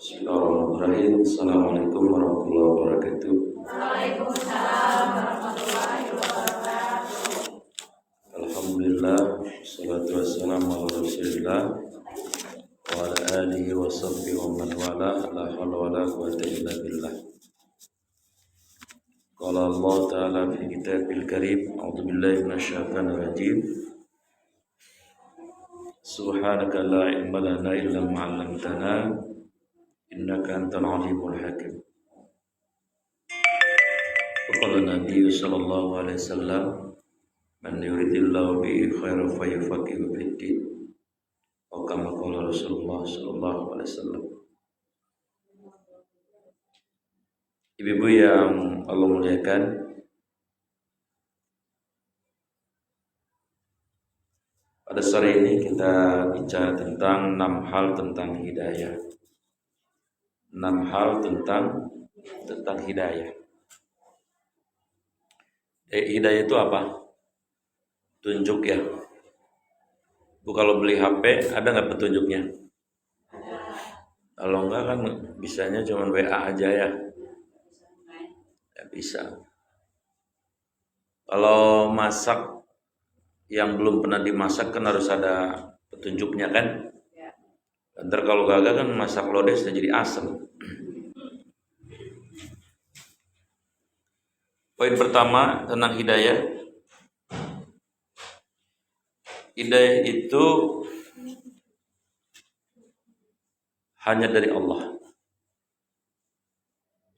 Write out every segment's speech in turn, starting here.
Bismillahirrahmanirrahim. Assalamualaikum warahmatullahi wabarakatuh. Waalaikumsalam warahmatullahi wabarakatuh. Alhamdulillah, salatu wassalamu ala rasulillah wa ala alihi wa sahbihi wa man wala, la hawla wa la quwwata illa billah. Qala Allah ta'ala fi kitabil karim, a'udzu billahi minasyaitonir rajim. Subhanaka la ilma lana illa ma 'allamtana innaka antal alimul hakim. Qala Nabi sallallahu alaihi wasallam, man yuridillahu bihi khairan fayafaqihu fid-din. Wa kama qala Rasulullah sallallahu alaihi wasallam. Ibu-ibu yang Allah muliakan, pada sore ini kita bicara tentang 6 hal tentang hidayah. 6 hal tentang hidayah. Hidayah itu apa? Tunjuk ya. Bu, kalau beli HP ada nggak petunjuknya? Kalau enggak kan bisanya cuma WA aja ya. Ya bisa. Kalau masak yang belum pernah dimasak kan harus ada petunjuknya kan? Ntar kalau gagal kan masak lodeh sudah jadi asam. Poin pertama tentang hidayah. Hidayah itu hanya dari Allah.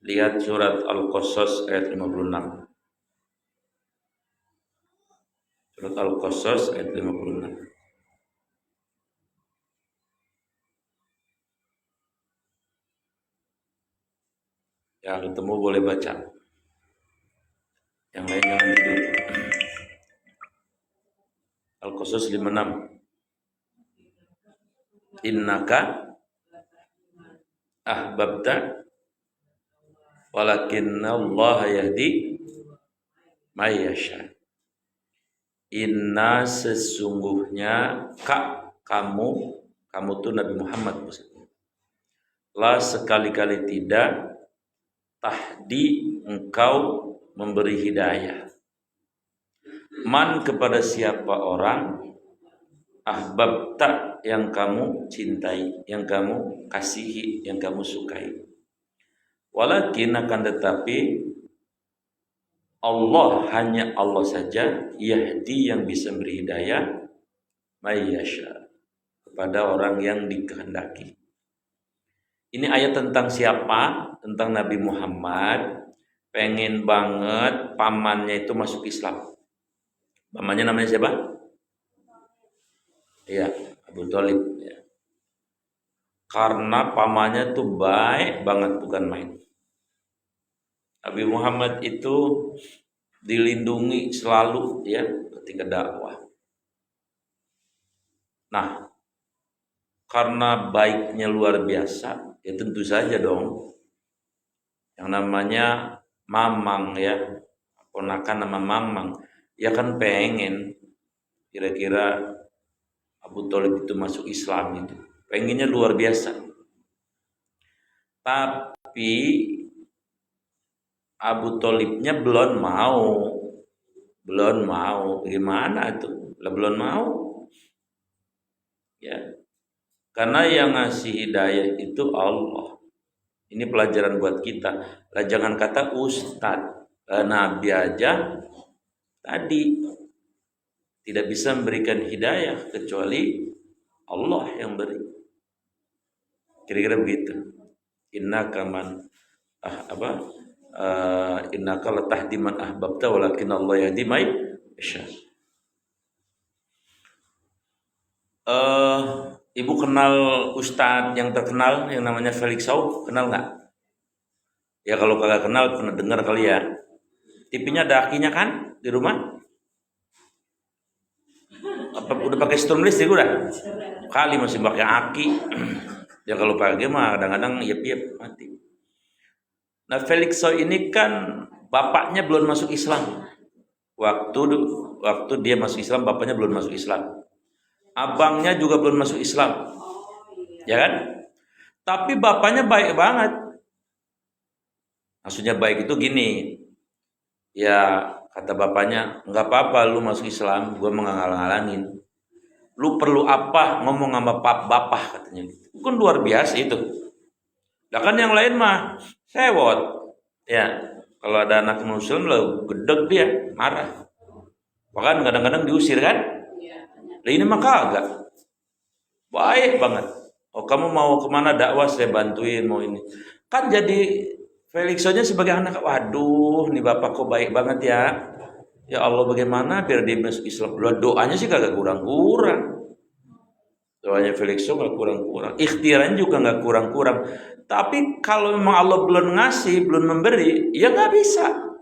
Lihat surat Al-Qasas ayat 56. Surat Al-Qasas ayat 56. Yang ketemu boleh baca. Yang lain jangan tidur. Al-Qasas 56. Innaka ahbabta walakinna Allah yahdi may yasha. Inna sesungguhnya kamu tuh Nabi Muhammad maksudnya. La sekali-kali tidak tahdi engkau memberi hidayah. Man kepada siapa orang ahbabta yang kamu cintai, yang kamu kasihi, yang kamu sukai. Walakin akan tetapi Allah, hanya Allah saja yahdi yang bisa beri hidayah mayyasha kepada orang yang dikehendaki. Ini ayat tentang siapa? Tentang Nabi Muhammad. Pengen banget pamannya itu masuk Islam. Pamannya namanya siapa? Iya, Abu Thalib ya. Karena pamannya tuh baik banget, bukan main. Nabi Muhammad itu dilindungi selalu ya ketika dakwah. Nah, karena baiknya luar biasa, ya tentu saja dong yang namanya Mamang ya, ponakan nama Mamang, ya kan pengen kira-kira Abu Thalib itu masuk Islam itu. Pengennya luar biasa. Tapi Abu Thalibnya belum mau. Gimana tuh? Belum mau. Ya. Karena yang ngasih hidayah itu Allah. Ini pelajaran buat kita. Lah jangan kata ustadz, nabi aja tadi tidak bisa memberikan hidayah kecuali Allah yang beri. Kira-kira begitu. Innaka latahdi man ahbabta walakin Allah yahdi may yasha. Ibu kenal ustadz yang terkenal yang namanya Felix Saub? Kenal nggak? Ya kalau kagak kenal pernah dengar kali ya. TV-nya ada akinya kan di rumah? Udah pakai storm listrik udah? Kali masih pakai aki. Ya kalau pakai mah kadang-kadang yep mati. Nah Felix Saub ini kan bapaknya belum masuk Islam. Waktu dia masuk Islam, bapaknya belum masuk Islam. Abangnya juga belum masuk Islam. Ya kan? Tapi bapaknya baik banget. Maksudnya baik itu gini, ya kata bapaknya, nggak apa-apa lu masuk Islam, gue menghalang-halangin. Lu perlu apa ngomong sama bapak katanya gitu. Kan luar biasa itu. Lah kan yang lain mah sewot. Ya, kalau ada anak muslim lo gedeg dia, marah. Bahkan kadang-kadang diusir kan? Lah ini mah kagak. Baik banget. Oh kamu mau kemana dakwah saya bantuin mau ini. Kan jadi Felixonya sebagai anak, waduh nih bapak kok baik banget ya. Ya Allah bagaimana biar dia masuk Islam. Doanya sih kagak kurang-kurang. Doanya Felixo gak kurang-kurang. Ikhtiaran juga gak kurang-kurang. Tapi kalau memang Allah belum ngasih, belum memberi, ya gak bisa.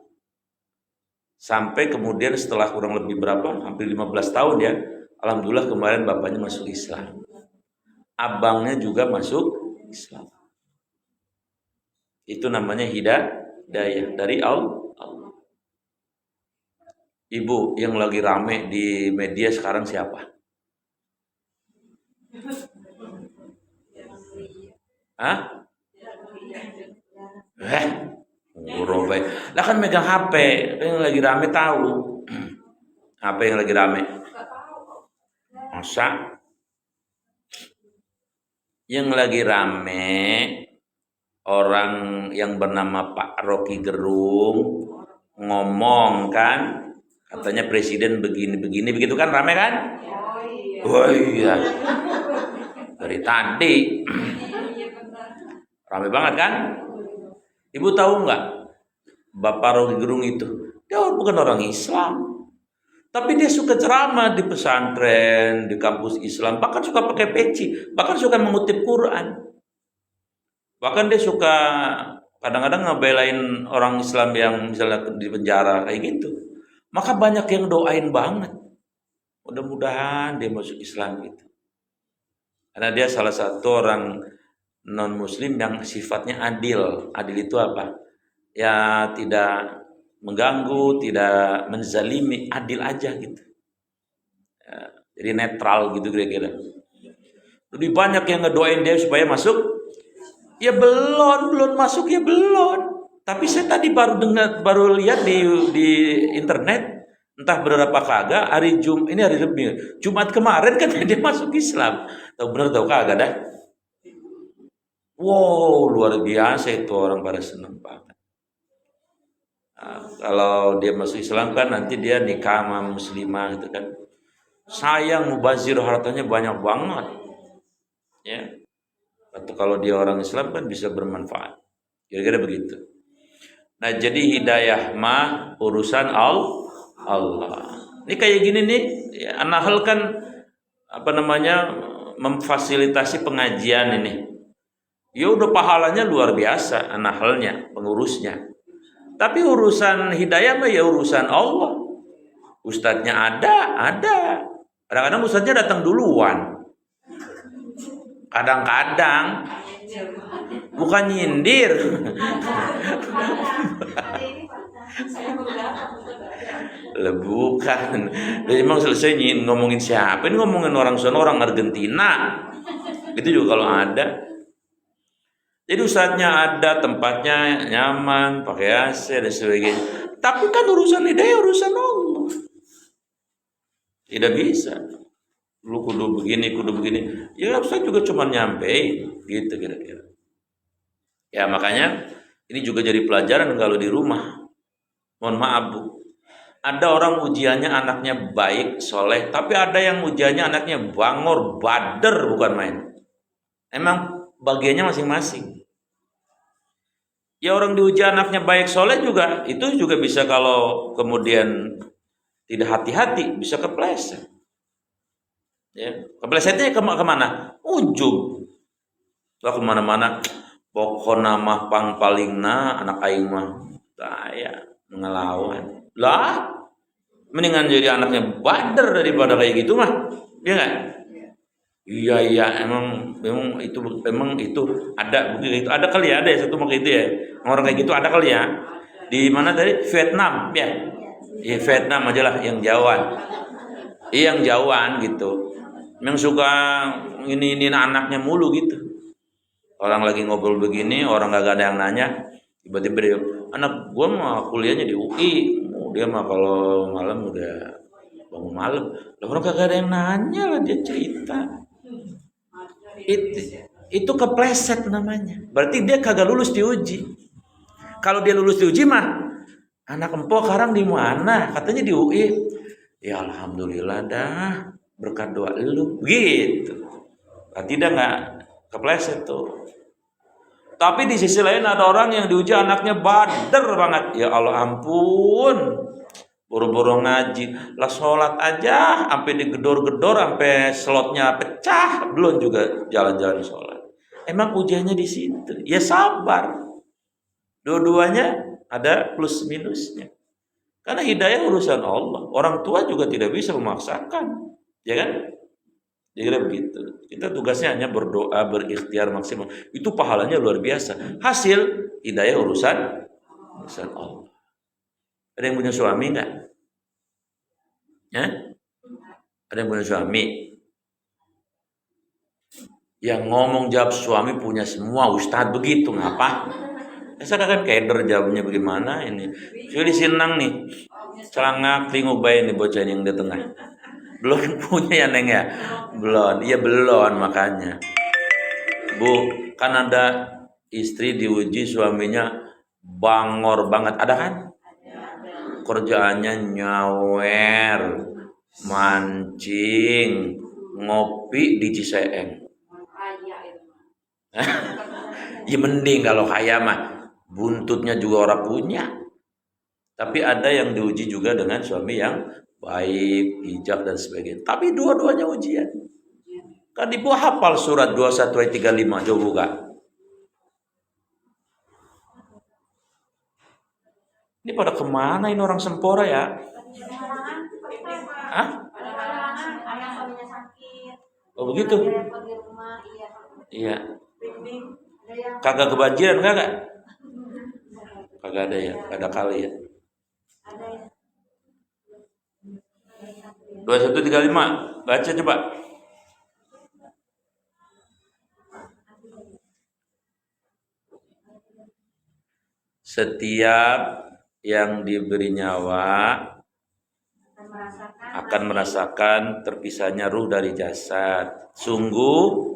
Sampai kemudian setelah kurang lebih berapa, hampir 15 tahun ya, alhamdulillah kemarin bapaknya masuk Islam. Abangnya juga masuk Islam. Itu namanya hidayah dari Allah. Ibu yang lagi rame di media sekarang siapa? Hah? Robek. Lah kan megang HP, yang lagi rame tahu. HP yang lagi rame. Masa? Yang lagi rame orang yang bernama Pak Rocky Gerung ngomong kan, katanya presiden begini begitu kan, rame kan? Oh iya. Dari tadi rame banget kan? Ibu tahu nggak Bapak Rocky Gerung itu? Dia bukan orang Islam. Tapi dia suka ceramah di pesantren, di kampus Islam, bahkan suka pakai peci, bahkan suka mengutip Quran. Bahkan dia suka kadang-kadang ngebelain orang Islam yang misalnya di penjara kayak gitu. Maka banyak yang doain banget. Mudah-mudahan dia masuk Islam gitu. Karena dia salah satu orang non-muslim yang sifatnya adil. Adil itu apa? Ya tidak mengganggu, tidak menzalimi, adil aja gitu. Ya, jadi netral gitu kira-kira. Lebih banyak yang ngedoain dia supaya masuk. Ya belum masuk ya belum. Tapi saya tadi baru lihat di internet, entah berapa kagak hari Jumat kemarin kan dia masuk Islam. Tahu bener tahu kagak dah. Wow, luar biasa itu orang pada senang banget. Nah, kalau dia masuk Islam kan nanti dia nikah sama muslimah gitu kan. Sayang mubazir hartanya banyak banget. Ya. Atau kalau dia orang Islam kan bisa bermanfaat. Kira-kira begitu. Nah, jadi hidayah mah urusan Allah. Ini kayak gini nih, ya, An-Nahl kan memfasilitasi pengajian ini. Ya udah pahalanya luar biasa An-Nahlnya, pengurusnya. Tapi urusan hidayah mah ya urusan Allah. Ustadznya ada. Kadang-kadang ustadznya datang duluan. Kadang-kadang bukan nyindir. Bukan. Emang selesai ngomongin siapa? Ini ngomongin orang sono, orang Argentina. Itu juga kalau ada. Jadi ustadznya ada, tempatnya nyaman, pakai AC dan sebagainya. Tapi kan urusan hidayah urusan Allah. Tidak bisa. Lu kudu begini. Ya ustaz juga cuma nyampein gitu kira-kira. Ya makanya ini juga jadi pelajaran kalau di rumah. Mohon maaf Bu. Ada orang ujiannya anaknya baik, soleh, tapi ada yang ujiannya anaknya bangor, bader, bukan main. Emang bagiannya masing-masing. Ya orang diuji anaknya baik, soleh juga, itu juga bisa kalau kemudian tidak hati-hati, bisa kepleset. Ya, keplesetnya kemana? Ujung. Lah kemana-mana. Pokoknya mah palingna anak aing mah saya ngelawan. Lah, mendingan jadi anaknya bader daripada kayak gitu mah. Iya enggak? Iya, emang itu ada begitu. Ada kali ya, ada satu mah itu ya. Orang kayak gitu ada kali ya. Di mana tadi? Vietnam ya. Di Vietnam aja lah yang jauhan. Yang jauhan gitu. Yang suka ini anaknya mulu gitu. Orang lagi ngobrol begini, orang gak ada yang nanya, tiba-tiba dia, anak gue mah kuliahnya di UI, dia mah kalau malam udah bangun malam. Lah orang kagak ada yang nanya lah dia cerita. Itu kepleset namanya. Berarti dia kagak lulus diuji. Kalau dia lulus diuji mah, anak empok sekarang di mana? Katanya di UI. Ya alhamdulillah dah, berkat doa lu. Gitu. Berarti dia nggak kepleset tuh. Tapi di sisi lain ada orang yang diuji anaknya bader banget. Ya Allah ampun. Buru-buru ngaji. Lah sholat aja sampai digedor-gedor sampai slotnya pecah, belum juga jalan-jalan sholat. Emang ujiannya di situ. Ya sabar. Dua-duanya ada plus minusnya. Karena hidayah urusan Allah. Orang tua juga tidak bisa memaksakan. Ya kan? Jadi begitu. Kita tugasnya hanya berdoa, berikhtiar maksimal. Itu pahalanya luar biasa. Hasil hidayah urusan Allah. Ada yang punya suami enggak? Ya? Ada yang punya suami? Yang ngomong jawab suami punya semua, Ustadz begitu ngapa? Saya kan keder jawabnya bagaimana ini? Sudah disinang nih. Celangak tinggu bayi nih bocah yang di tengah. Belum punya ya Neng ya? Belum. Iya belum makanya. Bu, kan ada istri diuji suaminya bangor banget. Ada kan? Kerjaannya nyawer, mancing, ngopi di Ciseeng. Ya mending kalau kaya mah buntutnya juga orang punya. Tapi ada yang diuji juga dengan suami yang baik, hijab dan sebagainya. Tapi dua-duanya ujian. Kan ibu hafal surat 21 ayat 35, coba buka. Ini pada kemana ini orang Sempora ya? Hah? Oh begitu? Iya. Kagak kebanjiran kagak? Kagak ada ya, ada kali ya. 2135, baca coba. Setiap yang diberi nyawa akan merasakan terpisahnya ruh dari jasad. Sungguh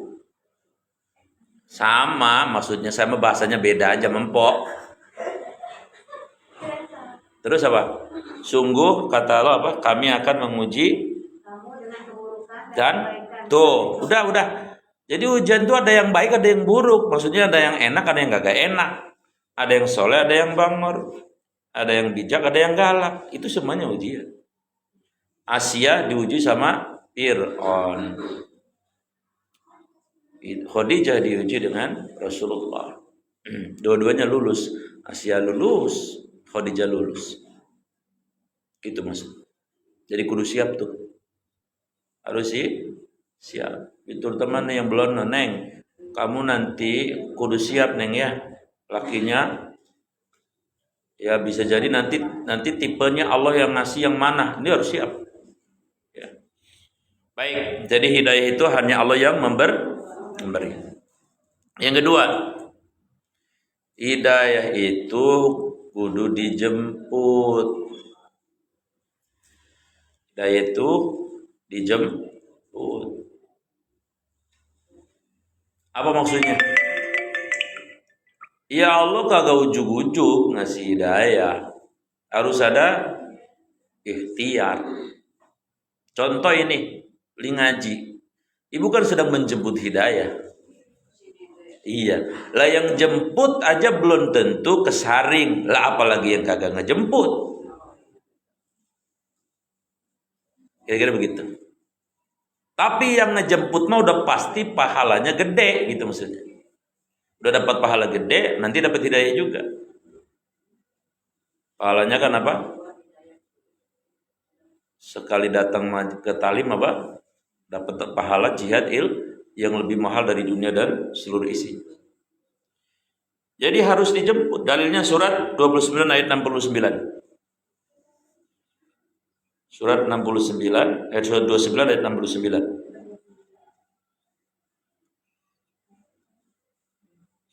sama, maksudnya sama bahasanya beda aja mempok. Terus apa? Sungguh kata Allah apa? Kami akan menguji dan tuh, udah. Jadi ujian tuh ada yang baik, ada yang buruk. Maksudnya ada yang enak, ada yang gak enak. Ada yang soleh, ada yang bangor. Ada yang bijak, ada yang galak. Itu semuanya ujian. Asia diuji sama Fir'aun. Khadijah diuji dengan Rasulullah. Dua-duanya lulus. Asia lulus, Khadijah lulus. Gitu maksud. Jadi kudu siap tuh. Harus siap. Itu teman yang belum Neng. Kamu nanti kudu siap Neng ya. Lakinya ya bisa jadi nanti tipenya Allah yang ngasih yang mana. Ini harus siap. Ya. Baik, jadi hidayah itu hanya Allah yang memberi. Yang kedua, hidayah itu kudu dijemput. Hidayah itu dijemput. Apa maksudnya? Ya Allah kagak ujug-ujug ngasih hidayah. Harus ada ikhtiar. Contoh ini, li ngaji. Ibu kan sedang menjemput hidayah. Iya. Lah yang jemput aja belum tentu kesaring. Lah apalagi yang kagak ngejemput. Kira-kira begitu. Tapi yang ngejemput mah udah pasti pahalanya gede gitu maksudnya. Udah dapat pahala gede, nanti dapat hidayah juga. Pahalanya kan apa? Sekali datang ke talim apa? Dapat pahala jihad yang lebih mahal dari dunia dan seluruh isi. Jadi harus dijemput. Dalilnya surat 29 ayat 69. Surat 69 ayat surat 29 ayat 69.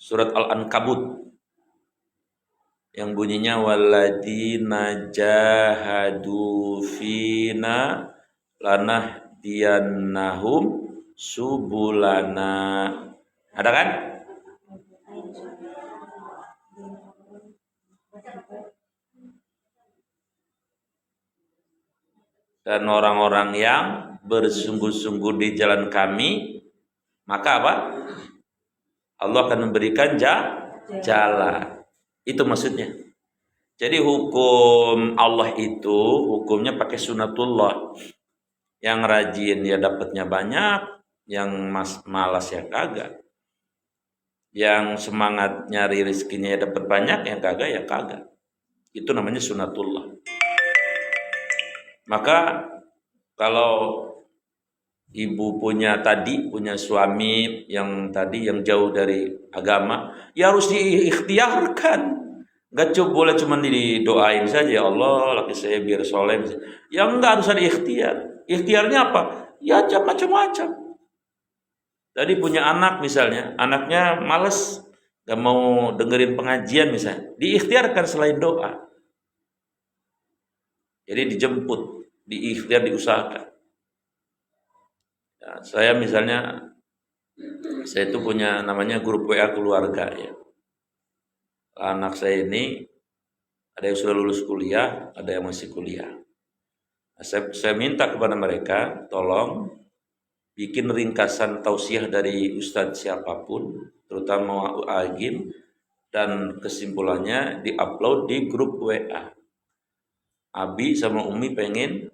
surat Al-Ankabut yang bunyinya walladzina jahadu fina lanahdiyannahum subulana. Ada kan? Dan orang-orang yang bersungguh-sungguh di jalan kami, maka apa? Allah akan memberikan jalan. Itu maksudnya. Jadi hukum Allah itu hukumnya pakai sunatullah. Yang rajin ya dapatnya banyak, yang malas ya kagak. Yang semangat nyari rezekinya ya dapat banyak, yang kagak ya kagak. Itu namanya sunatullah. Maka kalau ibu punya suami yang jauh dari agama, ya harus diikhtiarkan. Gak boleh cuma didoain saja, ya Allah laki saya biar soleh. Ya enggak, harus ada ikhtiar. Ikhtiarnya apa? Ya macam-macam. Tadi punya anak misalnya, anaknya males, gak mau dengerin pengajian misalnya, diikhtiarkan selain doa. Jadi dijemput, diikhtiar, diusahakan. Ya, saya itu punya namanya grup WA keluarga ya. Anak saya ini ada yang sudah lulus kuliah, ada yang masih kuliah. Nah, saya minta kepada mereka, tolong bikin ringkasan tausiah dari ustadz siapapun, terutama Agim, dan kesimpulannya diupload di grup WA. Abi sama Umi pengen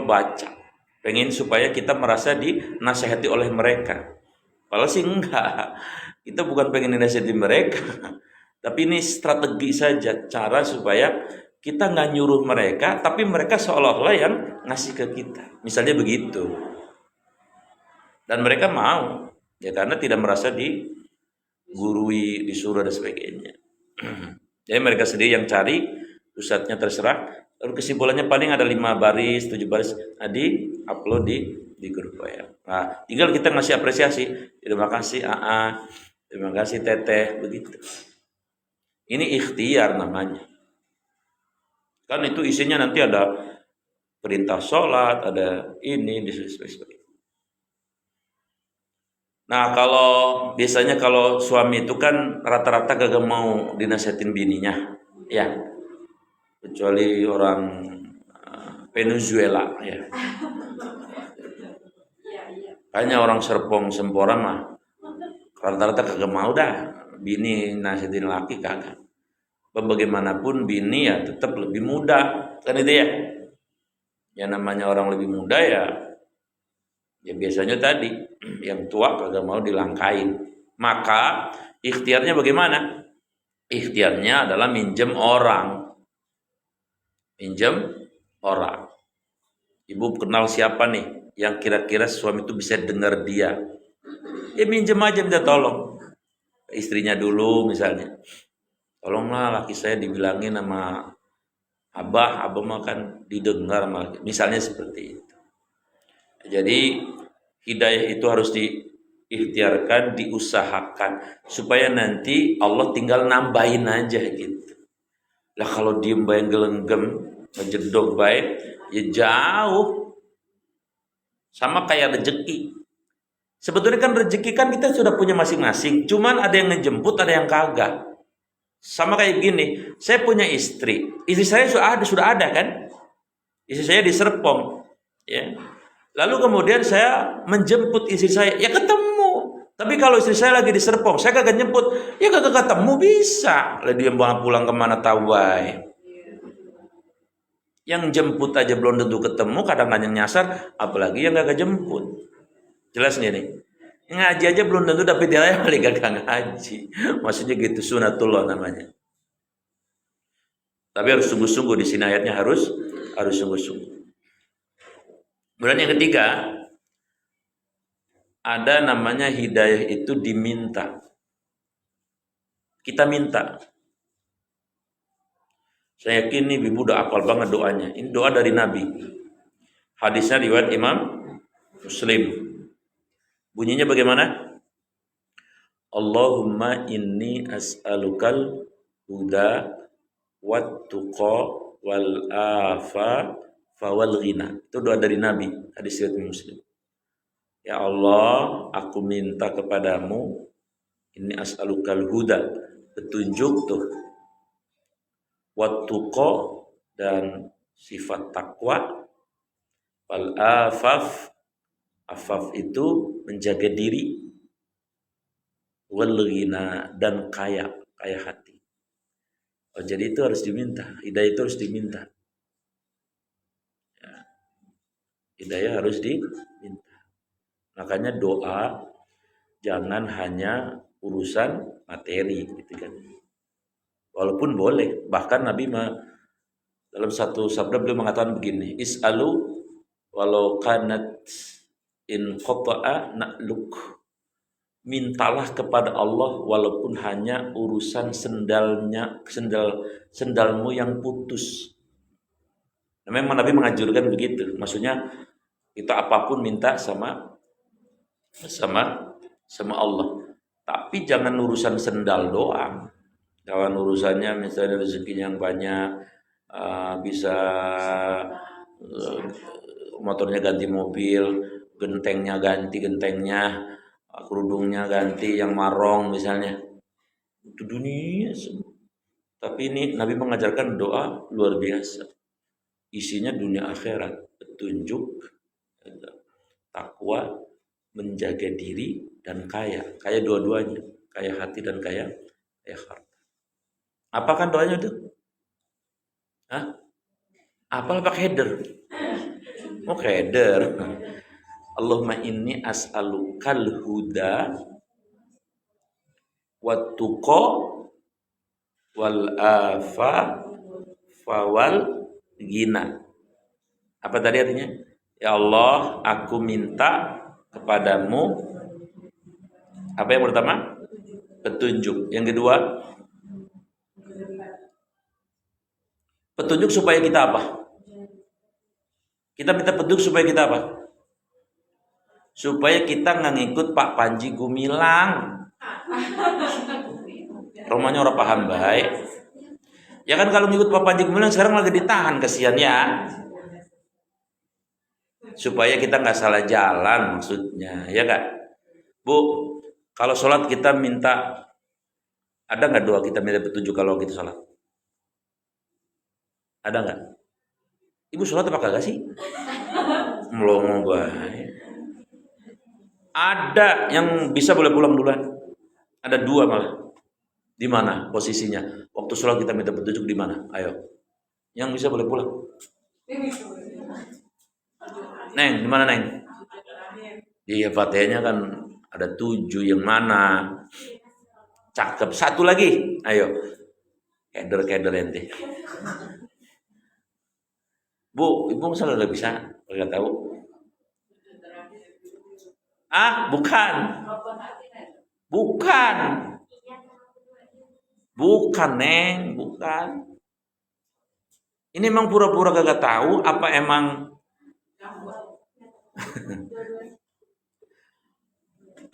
baca, pengen supaya kita merasa dinasehati oleh mereka. Kalau sih enggak, kita bukan pengen dinasehati mereka, tapi ini strategi saja, cara supaya kita nggak nyuruh mereka, tapi mereka seolah-olah yang ngasih ke kita, misalnya begitu. Dan mereka mau, ya karena tidak merasa digurui, disuruh dan sebagainya. Jadi mereka sendiri yang cari. Ustadznya terserah, lalu kesimpulannya paling ada 5 baris, 7 baris, di-upload di grup ya. Nah, tinggal kita ngasih apresiasi, terima kasih AA, terima kasih Teteh, begitu. Ini ikhtiar namanya. Kan itu isinya nanti ada perintah sholat, ada ini, sebagainya. Nah, biasanya kalau suami itu kan rata-rata gak mau dinasihatin bininya, ya. Kecuali orang Venezuela ya. Hanya orang Serpong Sempora mah rata-rata kagak mau dah bini nasihatin laki, kagak. Bagaimanapun bini ya tetap lebih muda kan itu ya. Ya namanya orang lebih muda ya biasanya tadi yang tua kagak mau dilangkain. Maka ikhtiarnya bagaimana? Ikhtiarnya adalah minjem orang. Ibu kenal siapa nih yang kira-kira suami itu bisa dengar dia, ya minjem aja, minta tolong istrinya dulu misalnya, tolonglah laki saya dibilangin sama abah mah kan didengar misalnya seperti itu. Jadi hidayah itu harus diikhtiarkan, diusahakan supaya nanti Allah tinggal nambahin aja gitu. Lah kalau diem bayang gelenggem, ngejedok baik, ya jauh. Sama kayak rezeki. Sebetulnya kan rezeki kan kita sudah punya masing-masing. Cuman ada yang ngejemput, ada yang kagak. Sama kayak gini, saya punya istri. Istri saya sudah ada kan? Istri saya di Serpong. Ya. Lalu kemudian saya menjemput istri saya, ya ketemu. Tapi kalau istri saya lagi di Serpong, saya kagak jemput, ya kagak ketemu bisa. Lah dia pulang kemana tahu baik. Yang jemput aja belum tentu ketemu, kadang-kadang nyasar, apalagi yang kagak jemput. Jelas nggak nih? Ngaji aja belum tentu dapat nilai, kali kagak ngaji. Maksudnya gitu, sunatullah namanya. Tapi harus sungguh-sungguh, di sini ayatnya harus sungguh-sungguh. Kemudian yang ketiga, ada namanya hidayah itu diminta. Kita minta. Saya yakin nih ibu udah hafal banget doanya. Ini doa dari Nabi. Hadisnya riwayat Imam Muslim. Bunyinya bagaimana? Allahumma inni as'alukal huda wat tuqa wal afa fawal ghina. Itu doa dari Nabi, hadis riwayat Muslim. Ya Allah, aku minta kepadamu, ini as'alukal huda, petunjuk tuh, wat tuqa, dan sifat takwa, wal afaf, afaf itu menjaga diri, wal ghina, dan kaya hati. Oh, jadi itu harus diminta, hidayah itu harus diminta. Ya, hidayah harus diminta. Makanya doa jangan hanya urusan materi, gitu kan. Walaupun boleh, bahkan Nabi dalam satu sabda beliau mengatakan begini, is'alu walau kanat in qata'a na'luk. Mintalah kepada Allah walaupun hanya urusan sendalmu yang putus. Memang Nabi menganjurkan begitu. Maksudnya kita apapun minta sama Allah. Tapi jangan urusan sendal doang. Jangan urusannya misalnya rezeki yang banyak, bisa motornya ganti mobil, gentengnya ganti gentengnya, kerudungnya ganti yang marong misalnya. Itu dunia semua. Tapi ini Nabi mengajarkan doa luar biasa. Isinya dunia akhirat, petunjuk, takwa, menjaga diri, dan kaya dua-duanya, kaya hati dan kaya harta. Apa kan doanya itu? Apa pakai header? Oh, header. Allahumma inni as'alukal huda wat tuqa wal afa fawal ghina. Apa tadi artinya? Ya Allah, aku minta kepadamu, apa yang pertama? Petunjuk. Yang kedua, petunjuk supaya kita apa? Kita minta petunjuk supaya kita apa? Supaya kita nggak ngikut Pak Panji Gumilang. Romanya orang paham baik. Ya kan kalau ngikut Pak Panji Gumilang sekarang lagi ditahan, kasihan ya. Supaya kita nggak salah jalan maksudnya, ya kak? Bu, kalau sholat kita minta, ada nggak doa kita minta petunjuk kalau kita sholat? Ada nggak? Ibu sholat apa kagak sih? Melongo baik. Ada yang bisa boleh pulang duluan. Ada dua malah. Di mana posisinya? Waktu sholat kita minta petunjuk di mana? Ayo. Yang bisa boleh pulang. Neng, di mana Neng? Iya, Fatihahnya kan ada 7, yang mana? Cakep. Satu lagi. Ayo. Keder ente. Bu, ibu masa nggak bisa? Nggak tahu. Bukan. Bukan, Neng. Bukan. Ini emang pura-pura kagak tahu apa emang?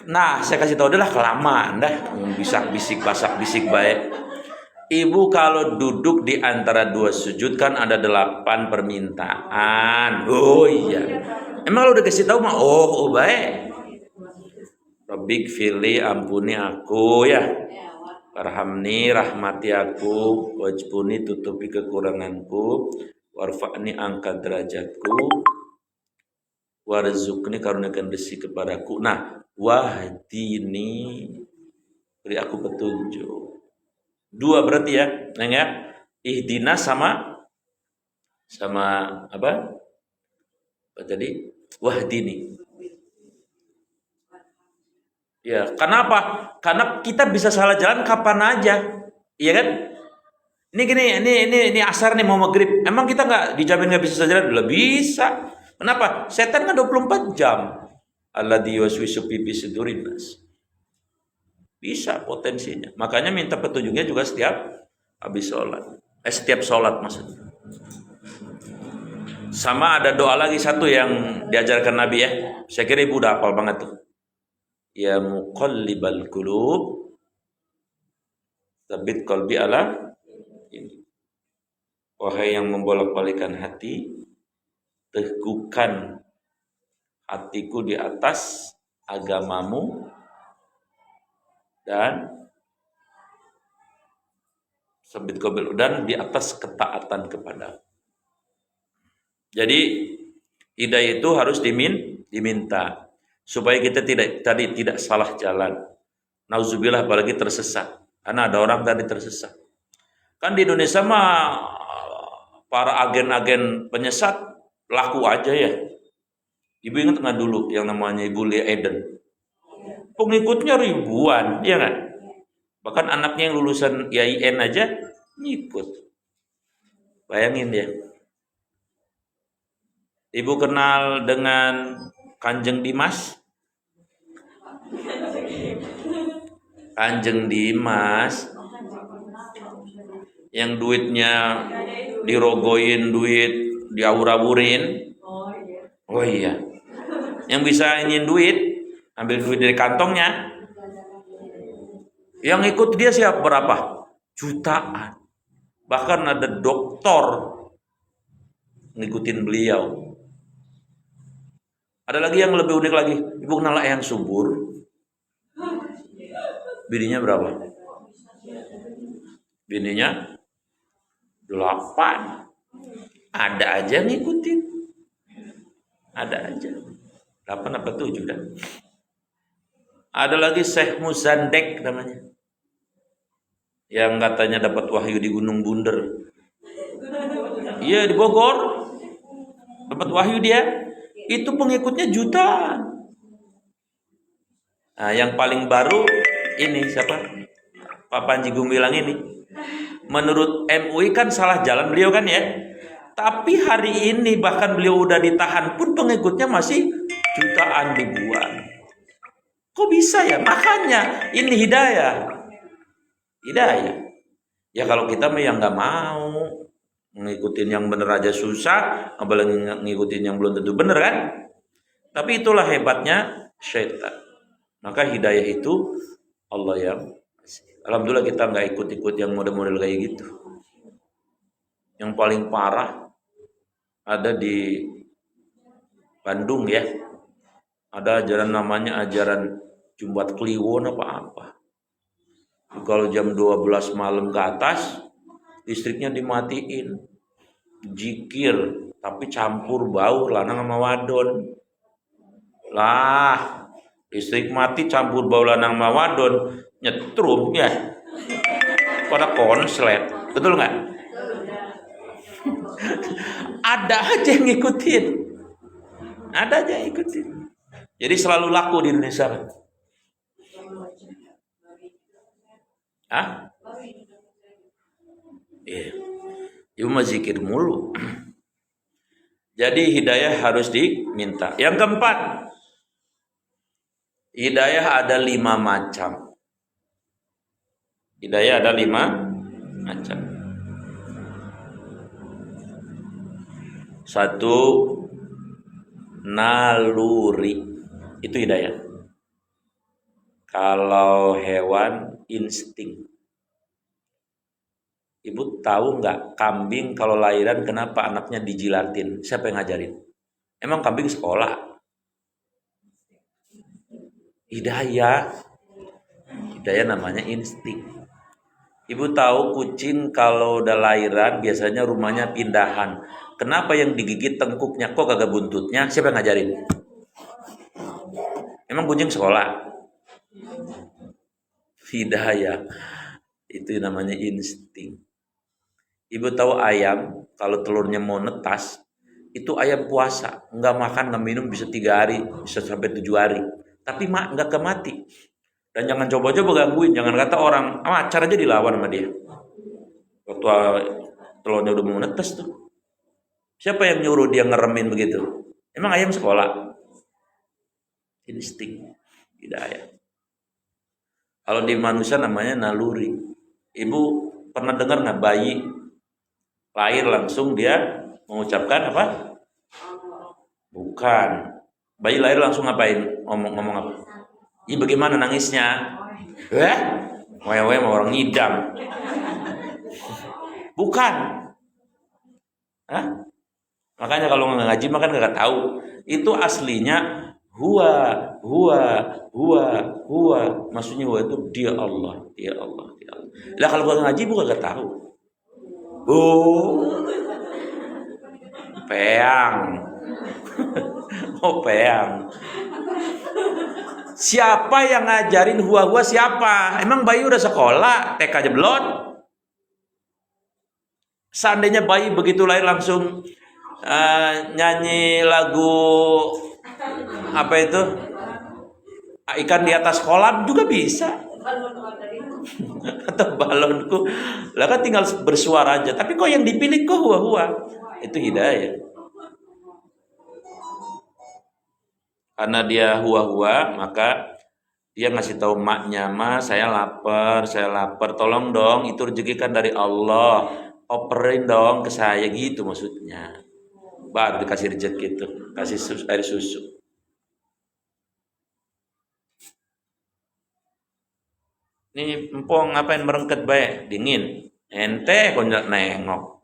Nah, saya kasih tahu adalah kelamaan dah. Bisa bisik baik. Ibu kalau duduk di antara 2 sujud kan ada 8 permintaan. Oh iya. Emang lo udah kasih tahu mah? Oh baik. Rabbik fili, ampuni aku ya. Warhamni, rahmati aku. Wajbuni, tutupi kekuranganku. Warfa'ni, angkat derajatku. Warzuqni, karuniakan rezeki kepadaku. Nah, wahdini, beri aku petunjuk. 2 berarti ya, Neng ya. Ihdina sama apa? Apa tadi? Wahdini. Ya, kenapa? Karena kita bisa salah jalan kapan aja. Iya kan? Ini asar nih mau maghrib. Emang kita nggak dijamin nggak bisa salah jalan? Lah bisa. Kenapa? Setan kan 24 jam. Alladzi yuwaswisu fi sudurin nas. Bisa potensinya. Makanya minta petunjuknya juga setiap habis sholat. Setiap sholat maksudnya. Sama ada doa lagi satu yang diajarkan Nabi ya. Saya kira ibu udah hafal banget tuh. Ya muqallibal qulub, tsabbit qalbi ala ini. Wahai yang membolak-balikan hati, teguhkan hatiku di atas agamamu dan sabit qalbi dan di atas ketaatan kepada. Jadi hidayah itu harus diminta supaya kita tidak salah jalan. Nauzubillah, apalagi tersesat. Karena ada orang tadi tersesat. Kan di Indonesia mah para agen-agen penyesat laku aja ya. Ibu ingat nggak dulu yang namanya Ibu Lia Eden? Pengikutnya ribuan, ya kan? Bahkan anaknya yang lulusan IAIN aja ngikut. Bayangin ya. Ibu kenal dengan Kanjeng Dimas? Kanjeng Dimas yang duitnya dirogoin, duit diawur-awurin. Oh iya. Yang bisa ingin duit, ambil duit dari kantongnya. Yang ikut dia siapa? Berapa? Jutaan. Bahkan ada doktor ngikutin beliau. Ada lagi yang lebih unik lagi. Ibu kenal Eyang Subur? Bininya berapa? Bininya 8. Ada aja ngikutin. Ada aja. 8 apa 7 dah. Ada lagi Syekh Muzandek namanya. Yang katanya dapat wahyu di Gunung Bunder. Iya, di Bogor. Dapat wahyu dia. Itu pengikutnya jutaan. Nah, yang paling baru ini siapa? Pak Panji Gumilang ini. Menurut MUI kan salah jalan beliau kan ya. Tapi hari ini bahkan beliau udah ditahan pun pengikutnya masih jutaan ribuan. Kok bisa ya? Makanya ini hidayah. Hidayah. Ya kalau kita mah yang nggak mau ngikutin yang bener aja susah, apalagi ngikutin yang belum tentu bener kan? Tapi itulah hebatnya syaitan. Maka hidayah itu Allah yang kasih. Alhamdulillah kita nggak ikut-ikut yang model-model kayak gitu. Yang paling parah ada di Bandung ya. Ada ajaran namanya ajaran Jumat Kliwon apa-apa. Kalau jam 12 malam ke atas, listriknya dimatiin. Zikir, tapi campur bau lanang sama wadon. Lah, listrik mati campur bau lanang sama wadon, nyetrum ya. Pada konslet, betul nggak? Ada aja yang ngikutin. Ada aja yang ngikutin. Jadi selalu laku di Indonesia. Hah? Iya. Ibu mah zikir mulu. Jadi hidayah harus diminta. Yang keempat, hidayah ada 5 macam. Hidayah ada 5 macam. 1, naluri. Itu hidayah. Kalau hewan, insting. Ibu tahu nggak kambing kalau lahiran kenapa anaknya dijilatin? Siapa yang ngajarin? Emang kambing sekolah? Hidayah. Hidayah namanya insting. Ibu tahu kucing kalau udah lahiran biasanya rumahnya pindahan. Kenapa yang digigit tengkuknya kok kagak buntutnya? Siapa yang ngajarin? Emang kucing sekolah? Hidayah. Itu namanya insting. Ibu tahu ayam kalau telurnya mau netas, itu ayam puasa, nggak makan nggak minum bisa 3 hari, bisa sampai 7 hari, tapi nggak mati. Dan jangan coba-coba gangguin, jangan kata orang, macar aja dilawan sama dia. Waktu telurnya udah mau netas tuh, siapa yang nyuruh dia ngeremin begitu? Emang ayam sekolah? Insting, hidayah. Kalau di manusia namanya naluri. Ibu pernah dengar nggak bayi lahir langsung dia mengucapkan apa? Bukan. Bayi lahir langsung ngapain? Ngomong apa? Iya bagaimana nangisnya? Wewe mau orang ngidam. Bukan. Hah? Makanya kalau nggak ngaji makan nggak tahu. Itu aslinya huwa, huwa. Maksudnya huwa itu dia Allah, dia Allah, dia Allah. Lah kalau nggak ngaji bukan nggak tahu. Oh, peang. Oh, peang. Siapa yang ngajarin huwa siapa? Emang Bayu udah sekolah, TK aja belum? Seandainya Bayi begitu lahir langsung nyanyi lagu apa itu? Ikan di atas kolam juga bisa. Atau balonku. Lah kan tinggal bersuara aja. Tapi kok yang dipilih kok huwa. Itu hidayah. Karena dia huwa, maka dia ngasih tahu maknya, "Ma, saya lapar, tolong dong, itu rezeki kan dari Allah, operin dong ke saya," gitu maksudnya. Baru dikasih rezeki itu, kasih air susu. Ini empong ngapain merengket baik, dingin, ente kok nggak nengok,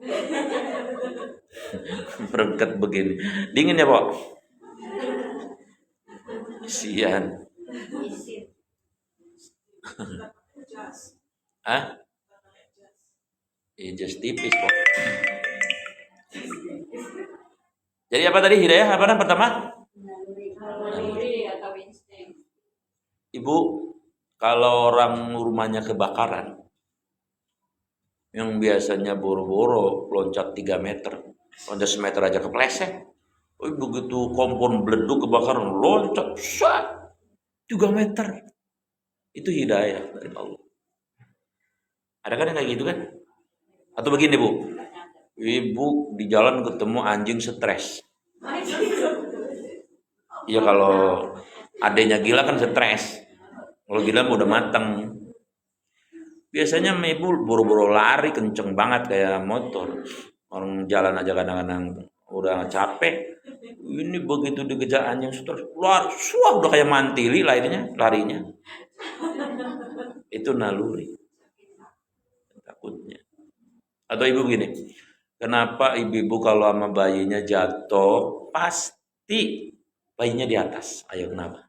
merengket begini, dingin ya Pok? Sian. Hah? Just tipis Pok. Jadi apa tadi hidayah apa pertama? Ibu, kalau orang rumahnya kebakaran, yang biasanya boro-boro loncat 3 meter, loncat semeter aja kepleset. Begitu kompon beleduk kebakaran, loncat 3 meter. Itu hidayah dari Allah. Ada kan yang kayak gitu kan? Atau begini Bu, ibu di jalan ketemu anjing stres. Iya kalau adanya gila kan stres. Kalau gila udah mateng. Biasanya ibu buru-buru lari kenceng banget kayak motor. Orang jalan aja kadang-kadang udah capek. Ini begitu dikejar anjing stres, udah kayak mantili larinya. Itu naluri. Takutnya. Atau ibu gini, kenapa ibu kalau sama bayinya jatuh pasti bayinya di atas? Ayo kenapa?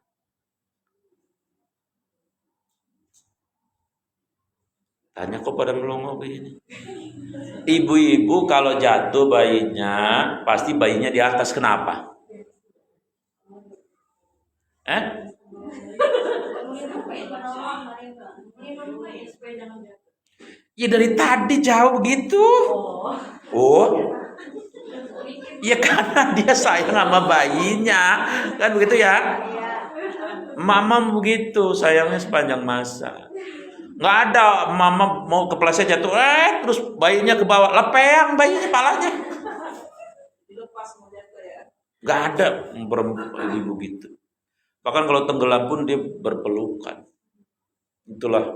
Tanya kok pada melongo begini. Ibu-ibu kalau jatuh bayinya pasti bayinya di atas, kenapa? Ya dari tadi jauh begitu. Oh. Ya karena dia sayang sama bayinya. Kan begitu ya? Mama begitu sayangnya sepanjang masa. Nggak ada mama mau kepleset jatuh, terus bayinya ke bawah, lepeang bayinya palanya. Nggak ada ibu gitu. Bahkan kalau tenggelam pun dia berpelukan. Itulah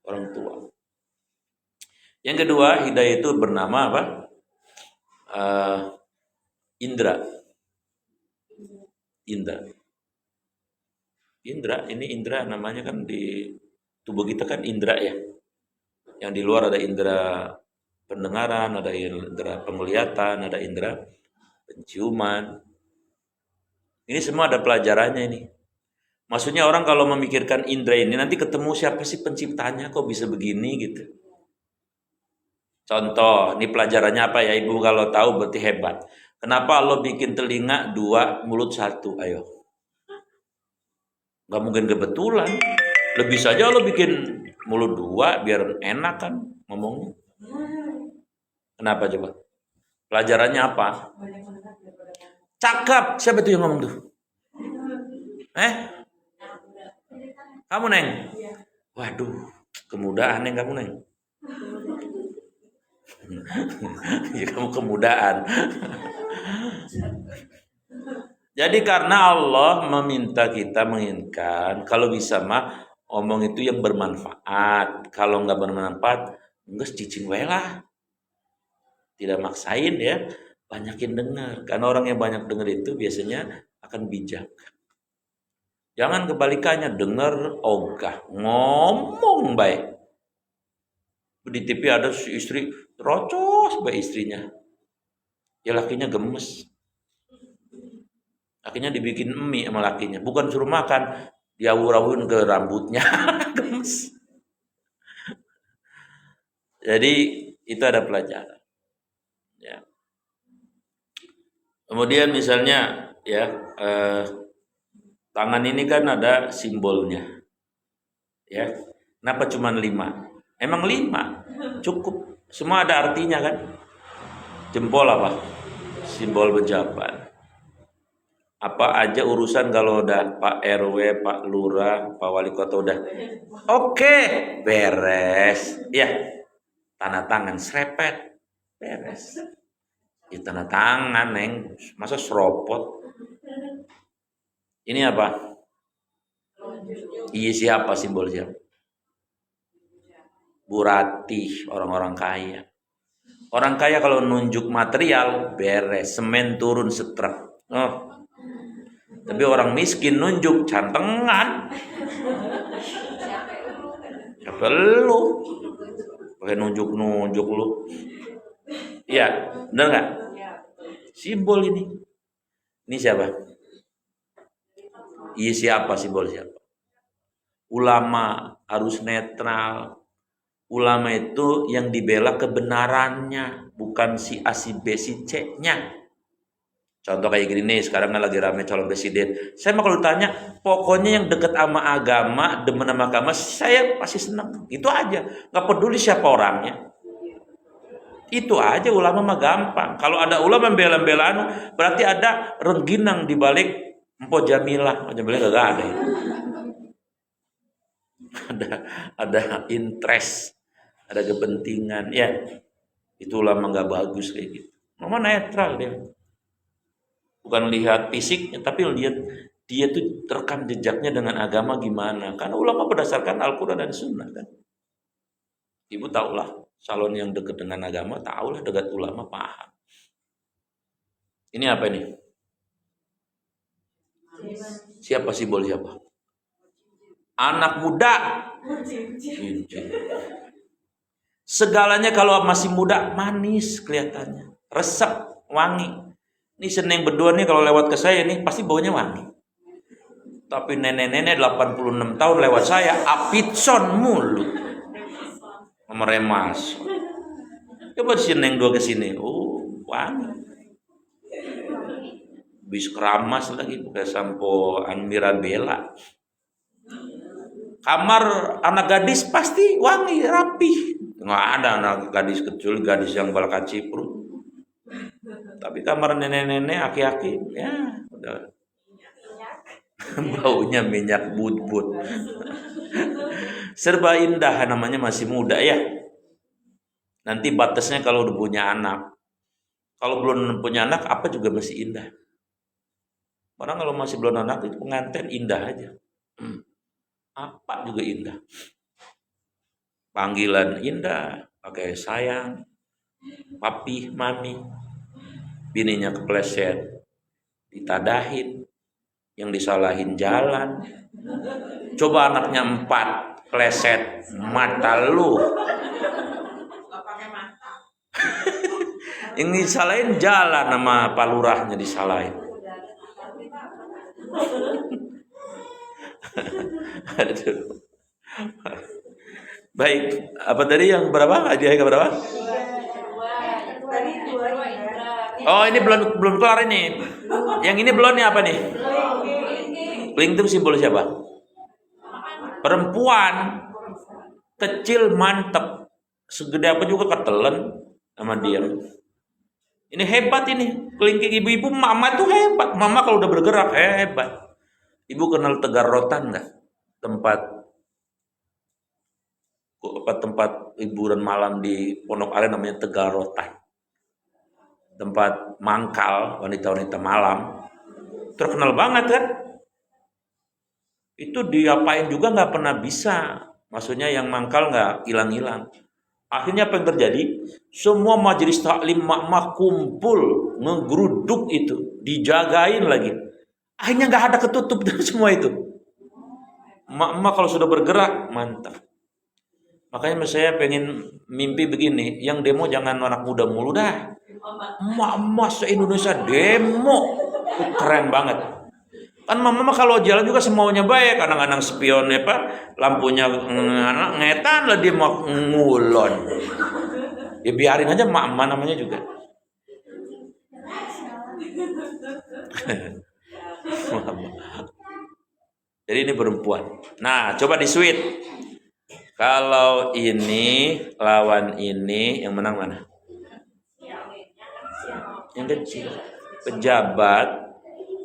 orang tua. Yang kedua, hidayah itu bernama apa? Indra. Ini indra namanya kan di tubuh kita kan indra ya. Yang di luar ada indra pendengaran, ada indra penglihatan, ada indra penciuman. Ini semua ada pelajarannya ini. Maksudnya orang kalau memikirkan indra ini nanti ketemu siapa sih penciptanya kok bisa begini gitu. Contoh, ini pelajarannya apa ya Ibu kalau tahu berarti hebat. Kenapa Allah bikin telinga 2, mulut 1? Ayo. Gak mungkin kebetulan. Lebih saja Allah bikin mulut 2 biar enak kan ngomongnya. Kenapa coba? Pelajarannya apa? Cakep. Siapa tuh yang ngomong tuh? Kamu Neng? Waduh, kemudahan Neng kamu Neng. Ya kamu kemudahan. Jadi karena Allah meminta kita menginginkan kalau bisa mah omong itu yang bermanfaat. Kalau nggak bermanfaat, enggak cicing wae lah. Tidak maksain ya, banyakin dengar. Karena orang yang banyak dengar itu biasanya akan bijak. Jangan kebalikannya, denger ogah, ngomong baik. Di TV ada si istri rocos baik istrinya. Ya lakinya gemes. Akhirnya dibikin mie sama lakinya. Bukan suruh makan, diawur-awurin ke rambutnya. Gemes. Jadi itu ada pelajaran. Ya. Kemudian misalnya ya tangan ini kan ada simbolnya. Ya. Kenapa cuma 5? Emang 5 cukup. Semua ada artinya kan. Jempol apa? Simbol pejabat. Apa aja urusan kalau udah Pak RW, Pak Lurah, Pak Wali Kota udah oke, beres. Ya, tanda tangan serepet, beres. Ya, tanda tangan, Neng. Masa seropot? Ini apa? Iya, siapa simbol siapa? Burati, orang-orang kaya. Orang kaya kalau nunjuk material, beres. Semen turun setrek. Oh. Tapi orang miskin nunjuk cantengan. Siapa lu? Pakai nunjuk-nunjuk lu. Iya, benar nggak? Simbol ini. Ini siapa? Iya, siapa simbol siapa? Ulama harus netral. Ulama itu yang dibela kebenarannya, bukan si A, si B, si C-nya. Contoh kayak gini nih, sekarang kan lagi rame calon presiden. Saya mah kalau ditanya, pokoknya yang deket sama agama, demen sama agama, saya pasti senang. Itu aja, nggak peduli siapa orangnya. Itu aja, ulama mah gampang. Kalau ada ulama bela-belaan, berarti ada rengginang di balik Mpok Jamilah. Mpok Jamilah gak ada ya. Ada interest, ada kepentingan. Ya, itu ulama nggak bagus kayak gitu. Ulama netral dia. Bukan lihat fisiknya, tapi lihat dia tuh rekam jejaknya dengan agama gimana. Karena ulama berdasarkan Al-Quran dan Sunnah kan. Ibu tahulah, calon yang dekat dengan agama, tahulah dekat ulama, paham. Ini apa ini? Siapa simbol siapa? Anak muda. Segalanya kalau masih muda manis kelihatannya, resep, wangi. Ini Seneng berdua nih kalau lewat ke saya nih pasti baunya wangi. Tapi nenek-nenek 86 tahun lewat saya apitson mulu. Meremas. Coba Seneng dua ke sini. Oh, wangi. Bis keramas lagi pakai sampo Mirabella. Kamar anak gadis pasti wangi, rapi. Nggak ada anak gadis kecil, gadis yang balkacipru. Tapi kamar nenek-nenek, aki-aki, ya udah baunya minyak but-but. Serba indah, namanya masih muda ya. Nanti batasnya kalau udah punya anak. Kalau belum punya anak, apa juga masih indah. Orang kalau masih belum anak itu pengantin indah aja. Apa juga indah. Panggilan indah, pakai sayang, papi, mami. Bininya kepleset, ditadahin, yang disalahin jalan. Coba anaknya 4, pleset, mata lu. Yang disalahin jalan sama Pak Lurahnya disalahin. Aduh. Baik, apa tadi yang berapa? Hadiah ke berapa? Oh, ini belum kelar ini. Yang ini belum nih apa nih? Keling itu simbol siapa? Perempuan. Kecil mantep. Segede apa juga ketelen sama dia. Ini hebat ini. Kelingking ibu-ibu, mama tuh hebat. Mama kalau udah bergerak hebat. Ibu kenal Tegar Rotan nggak? Tempat hiburan malam di Pondok Aren namanya Tegar Rotan. Tempat mangkal wanita-wanita malam. Terkenal banget kan? Itu diapain juga nggak pernah bisa. Maksudnya yang mangkal nggak hilang-hilang. Akhirnya apa yang terjadi? Semua majelis taklim mak kumpul ngegeruduk itu, dijagain lagi. Akhirnya nggak ada ketutup dari semua itu. Emak-emak kalau sudah bergerak, mantap. Makanya saya pengen mimpi begini, yang demo jangan anak muda mulu dah. Emak-emak se-Indonesia demo. Keren banget. Kan mama kalau jalan juga semaunya baik, kadang-kadang spionnya apa, lampunya ngetan lah dia mau ngulon. Ya biarin aja emak-emak namanya juga. Jadi ini perempuan. Nah, coba di sweet. Kalau ini lawan ini, yang menang mana? Yang kecil. Pejabat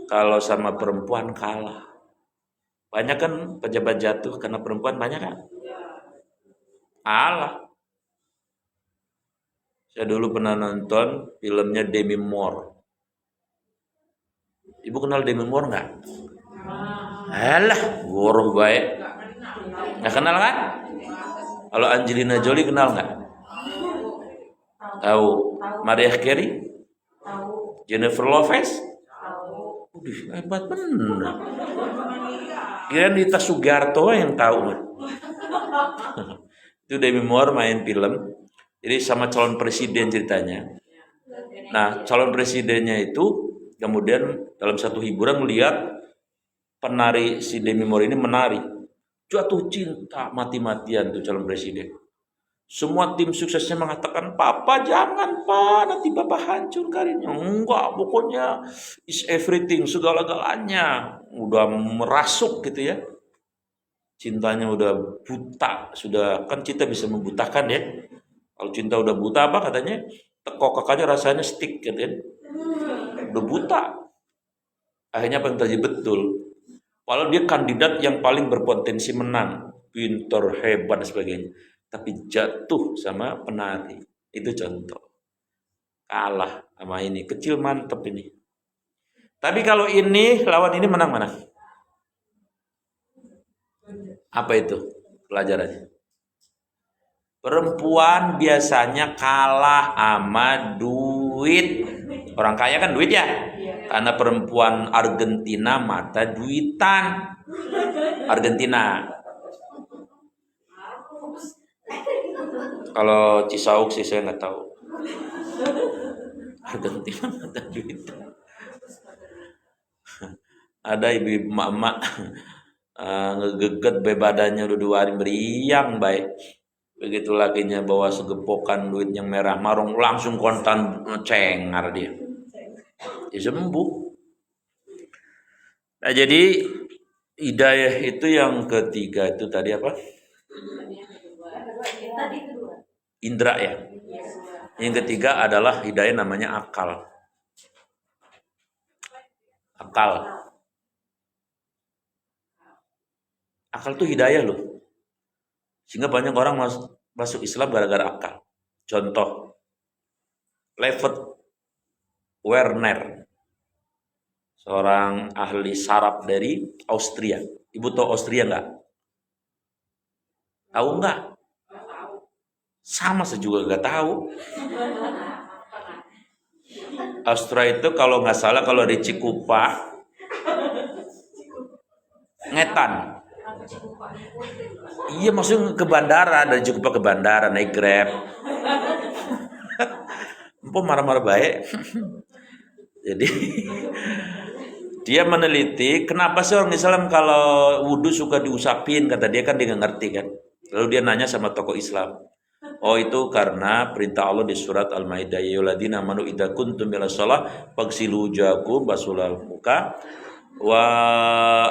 kalau sama perempuan kalah. Banyak kan pejabat jatuh karena perempuan, banyak kan? Kalah. Saya dulu pernah nonton filmnya Demi Moore. Ibu kenal Demi Moore nggak? Alah, goroh baik. Nggak kenal kan? Kalau Angelina Jolie kenal nggak? Tahu. Mariah Carey? Jennifer Lopez? Hebat bener. Kirain Dita Sugarto yang tahu. Itu Demi Moore main film. Jadi sama calon presiden ceritanya. Nah, calon presidennya itu kemudian dalam satu hiburan melihat penari si Demi Moore ini menari. Jatuh cinta mati-matian tuh calon presiden. Semua tim suksesnya mengatakan, "Papa jangan, Pak, nanti Papa hancur karirnya." Enggak, pokoknya is everything, segala-galanya. Udah merasuk gitu ya. Cintanya udah buta, sudah kan cinta bisa membutakan ya. Kalau cinta udah buta apa katanya? Tekok aja rasanya stick gitu ya. Udah buta. Akhirnya apa yang terjadi? Betul. Walau dia kandidat yang paling berpotensi menang, pintar, hebat dan sebagainya, tapi jatuh sama penari. Itu contoh. Kalah sama ini, kecil mantep ini. Tapi kalau ini lawan ini menang mana? Apa itu pelajarannya? Perempuan biasanya kalah sama duit. Orang kaya kan duit ya. Karena perempuan Argentina mata duitan. Argentina. Kalau Cisauk sih saya nggak tahu. Argentina mata duitan. Ada ibu-ibu emak-emak ngegeget badannya udah 2 hari meriang baik. Begitu lakinya bawa segepokan duit yang merah marung, langsung kontan cengar dia. Dia sembuh. Nah, jadi hidayah itu yang ketiga itu tadi apa? Indra ya. Yang ketiga adalah hidayah namanya akal. Akal. Akal itu hidayah loh. Sehingga banyak orang masuk Islam gara-gara akal. Contoh, Levet Werner, seorang ahli saraf dari Austria. Ibu tahu Austria nggak? Tahu nggak? Sama saya juga nggak tahu. Austria itu kalau nggak salah kalau di Cikupa, Ngetan. Iya, maksudnya ke bandara, dari Cikupa ke bandara naik Grab. Empok marah-marah baik. Jadi dia meneliti kenapa sih orang Islam kalau wudhu suka diusapin, kata dia kan dia nggak ngerti kan. Lalu dia nanya sama tokoh Islam. Oh, itu karena perintah Allah di surat Al-Maidah, ya ayyuhalladzina amanu idza kuntum ila shalah faghsilu wujuhakum basulal muka wa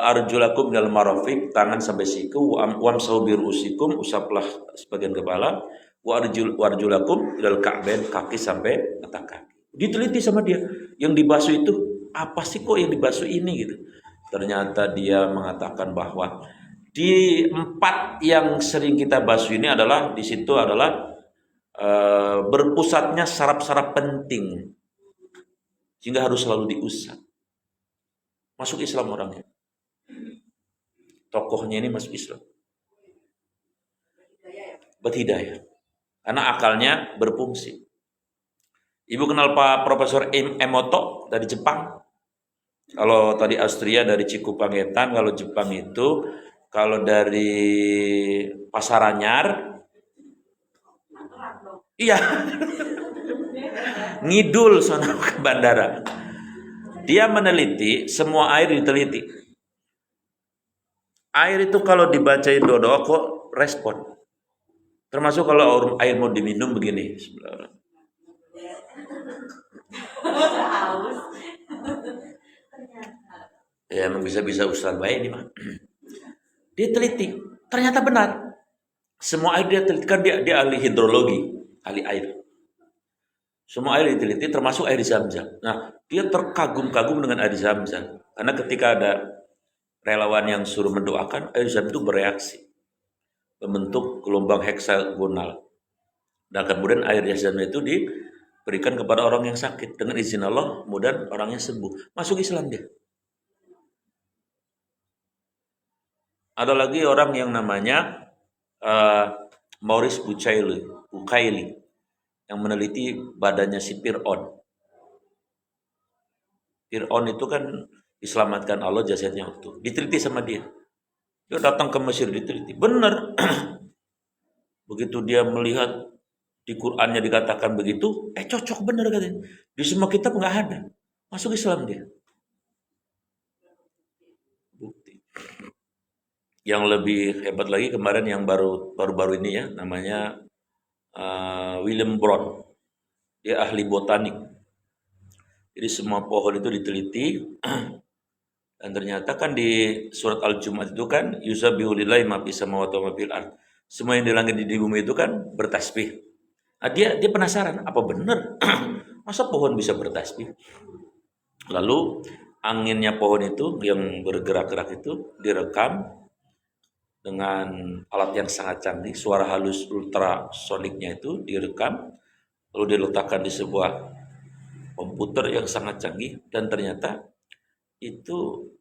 arjulakum minal marafiq, tangan sampai siku, wamsahu bi ru'usikum, usaplah sebagian kepala, wa arjulakum ilal ka'bain, kaki sampai mata kaki. Diteliti sama dia, yang dibasuh itu apa sih kok yang dibasuh ini gitu. Ternyata dia mengatakan bahwa di 4 yang sering kita basuh ini adalah di situ adalah berpusatnya saraf-saraf penting, sehingga harus selalu diusap. Masuk Islam orangnya. Tokohnya ini masuk Islam. Berhidayah. Karena akalnya berfungsi. Ibu kenal Pak Profesor Emoto dari Jepang? Kalau tadi Austria dari Cikupa Ngetan, kalau Jepang itu Kalau dari Pasar Anyar, iya, ngidul sono ke bandara. Dia meneliti, semua air diteliti. Air itu kalau dibacain doa kok respon. Termasuk kalau air mau diminum begini. Ya emang bisa-bisa Ustaz baik ini mah. Dia teliti, ternyata benar. Semua air dia teliti, kan dia ahli hidrologi, ahli air. Semua air diteliti, termasuk air Zam-Zam. Nah, dia terkagum-kagum dengan air Zam-Zam. Karena ketika ada relawan yang suruh mendoakan, air Zam itu bereaksi. Membentuk gelombang heksagonal. Dan kemudian air Zam itu diberikan kepada orang yang sakit. Dengan izin Allah, kemudian orangnya sembuh. Masuk Islam dia. Ada lagi orang yang namanya Maurice Bucaille yang meneliti badannya si Fir'aun. Fir'aun itu kan diselamatkan Allah jasadnya waktu. Diteliti sama dia. Dia datang ke Mesir diteliti. Benar. Begitu dia melihat di Qur'annya dikatakan begitu, cocok benar katanya. Di semua kitab nggak ada. Masuk Islam dia. Bukti. Yang lebih hebat lagi kemarin yang baru-baru ini ya, namanya William Brown. Dia ahli botanik. Jadi semua pohon itu diteliti dan ternyata kan di surat Al-Jumu'ah itu kan yusabbihu lillahi ma fis samawati wa ma fil ardh. Semua yang di langit di bumi itu kan bertasbih. Nah, dia penasaran, apa benar masa pohon bisa bertasbih? Lalu anginnya pohon itu yang bergerak-gerak itu direkam dengan alat yang sangat canggih, suara halus ultrasoniknya itu direkam, lalu diletakkan di sebuah komputer yang sangat canggih, dan ternyata itu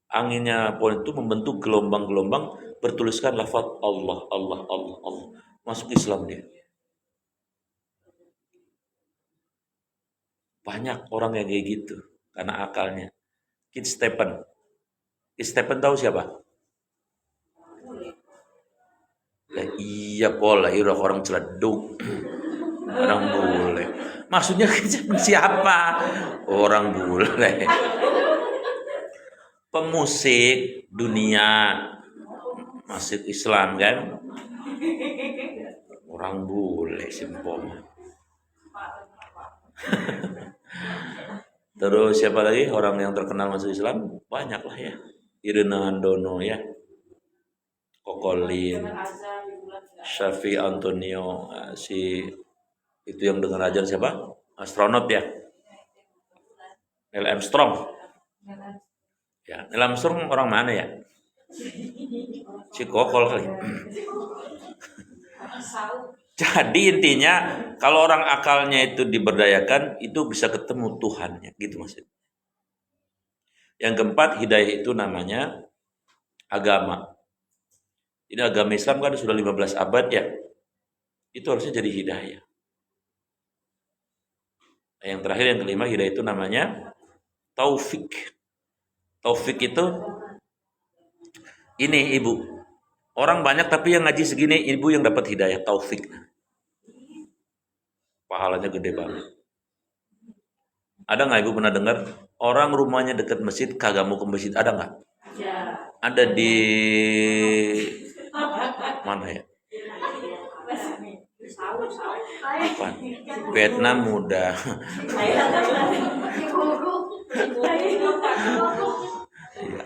anginnya pohon itu membentuk gelombang-gelombang bertuliskan lafaz Allah, Allah, Allah, Allah. Masuk Islam dia. Banyak orang yang kayak gitu karena akalnya. Keith Stephen tahu siapa? Iya pola, orang celeduk, orang bule. Maksudnya siapa? Orang bule. Pemusik dunia masuk Islam kan? Orang bule simpom. Terus siapa lagi orang yang terkenal masuk Islam? Banyak lah ya. Irina Handono ya. Kokolin, Shafi Antonio, si itu yang dengar ajar siapa? Astronot ya. Neil Armstrong. Ya, Neil Armstrong orang mana ya? Si Kokol kali. Jadi intinya kalau orang akalnya itu diberdayakan, itu bisa ketemu Tuhannya, gitu maksudnya. Yang keempat, hidayah itu namanya agama. Ini agama Islam kan sudah 15 abad ya. Itu harusnya jadi hidayah. Nah, yang terakhir, yang kelima, hidayah itu namanya taufik. Taufik itu ini ibu. Orang banyak tapi yang ngaji segini ibu yang dapat hidayah taufik. Pahalanya gede banget. Ada nggak ibu pernah dengar orang rumahnya dekat masjid kagak mau ke masjid? Ada nggak? Ya. Ada di mana ya? Apa? Vietnam muda.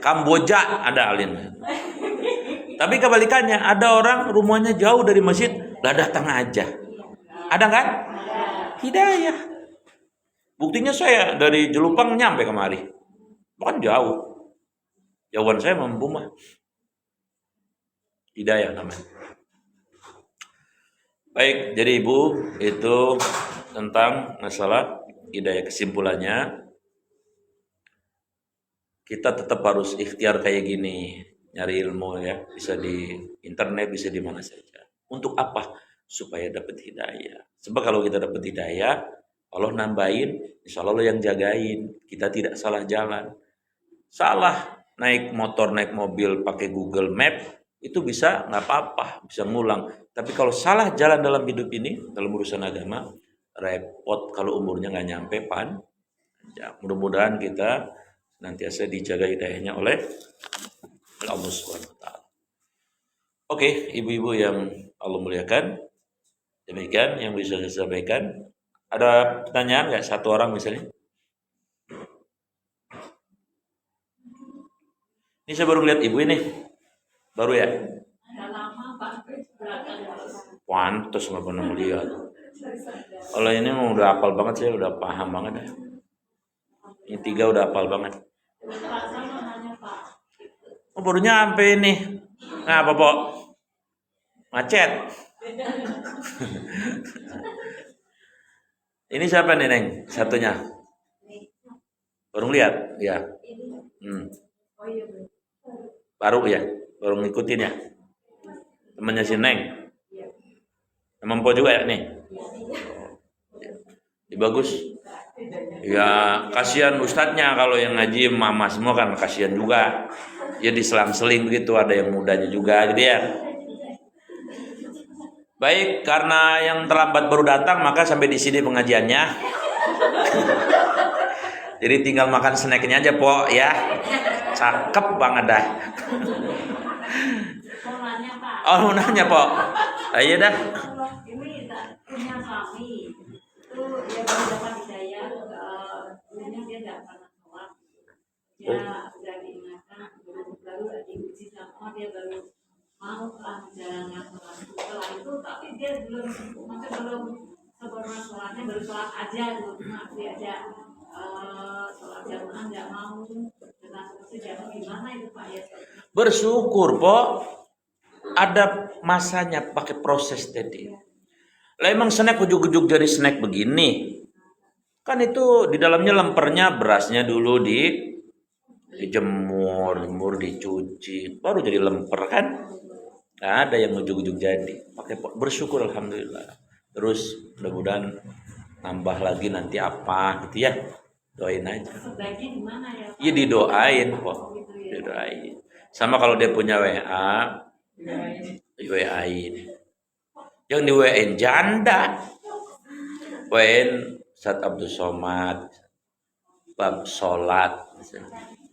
Kamboja ada alim. Tapi kebalikannya, ada orang rumahnya jauh dari masjid, lah datang aja. Ada kan? Hidayah. Buktinya saya dari Jelupang nyampe kemari. Bukan jauh. Jauhan saya mampu mah. Hidayah namanya. Baik, jadi Ibu, itu tentang masalah hidayah. Kesimpulannya, kita tetap harus ikhtiar kayak gini. Nyari ilmu ya, bisa di internet, bisa di mana saja. Untuk apa? Supaya dapat hidayah. Sebab kalau kita dapat hidayah, Allah nambahin, insya Allah yang jagain. Kita tidak salah jalan. Salah naik motor, naik mobil pakai Google Map, itu bisa nggak apa-apa, bisa ngulang. Tapi kalau salah jalan dalam hidup ini, dalam urusan agama, repot kalau umurnya nggak nyampe ya, mudah-mudahan kita nantiasa dijaga hidayahnya oleh Allah Subhanahu wa taala. Oke, ibu-ibu yang Allah muliakan, demikian yang bisa saya sampaikan. Ada pertanyaan nggak satu orang misalnya? Ini saya baru lihat ibu ini, baru ya? Pantes nggak pernah melihat. Kalau ini udah hafal banget, saya udah paham banget ya. Ini 3 udah hafal banget. Oh, baru nyampe ini. Nah, apa, Pok? Macet. Ini siapa nih, Neng? Satunya. Baru lihat? Ya. Baru ya? Baru ngikutin ya? Temannya si Neng? Teman Po juga ya nih? Ya, bagus. Ya, kasihan ustadznya kalau yang ngaji mama semua kan kasihan juga. Ya diselang-seling begitu, ada yang mudanya juga gitu ya. Baik, karena yang terlambat baru datang maka sampai di sini pengajiannya. Jadi tinggal makan snacknya aja, Po, ya. Cakep banget dah. Oh, mau nanya, Po. Ayo dah. Ini punya suami itu dia baru dapat hidayah, dulunya dia tidak pernah sholat, dia sudah diingatkan, baru diuji sama dia baru mau menjalankan sholat. Setelah itu tapi dia belum sempurna sholatnya, baru sholat aja dulu, cuma diajak sholat jamaah nggak mau, dengan seperti jamaah gimana itu Pak ya? Bersyukur, Po. Ada masanya pakai proses tadi. Lah emang snack ujuk-ujuk jadi snack begini. Kan itu di dalamnya lempernya berasnya dulu dijemur, dicuci, baru jadi lemper kan? Nggak ada yang ujuk-ujuk jadi. Pakai bersyukur alhamdulillah. Terus mudah-mudahan nambah lagi nanti apa gitu ya. Doain aja. Sebaiknya gimana ya? Iya didoain kok. Didoain. Sama kalau dia punya WA, WA-in. Yang di WA-in janda. WA-in Ustaz Abdul Somad bab sholat.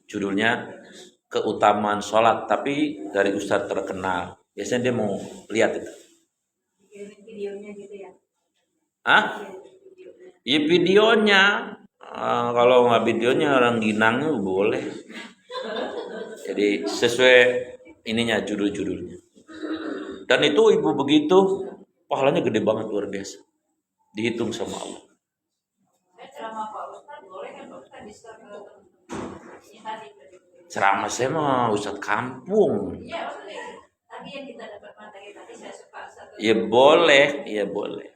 Judulnya keutamaan sholat, tapi dari Ustaz terkenal. Biasanya dia mau lihat itu. Videonya gitu ya? Hah? Iya videonya. Kalau nggak videonya orang ginang boleh. Jadi sesuai ininya judul-judulnya. Dan itu ibu begitu pahalanya gede banget, luar biasa. Dihitung sama Allah. Ceramah saya mah ustadz kampung. Iya, tadi yang kita dapat materi tadi saya suka satu. Ya boleh, ya boleh.